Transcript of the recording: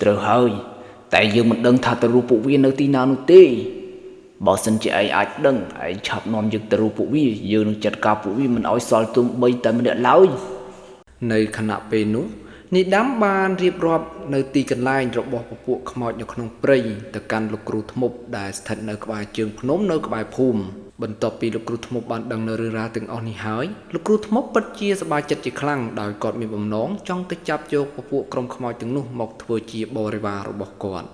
ត្រូវហើយតែយើងមិនដឹងថាទៅរੂពួកវានៅទីណានោះទេបើសិនជាឯងអាចដឹងឯងឆាប់នាំយើងទៅរੂពួកវាយើងនឹងចាត់ការពួកវាមិនឲ្យសល់ទុំបីតែម្នាក់ឡើយនៅខណៈពេលនោះនីដាមបានរៀបរាប់នៅទីកន្លែងរបស់ពពួកខ្មោចនៅក្នុងព្រៃទៅកាន់លោកគ្រូធ្មប់ដែលស្ថិតនៅក្បែរជើងភ្នំនៅក្បែរភូមិបន្ទាប់ពីលោកគ្រូធ្មប់បានដឹងនៅរឿងរ៉ាវទាំងអស់នេះហើយលោកគ្រូធ្មប់ពិតជាសប្បាយចិត្តជាខ្លាំងដោយគាត់មានបំណងចង់ទៅចាប់យកពពួកក្រុមខ្មោចទាំងនោះមកធ្វើជាបរិវាររបស់គាត់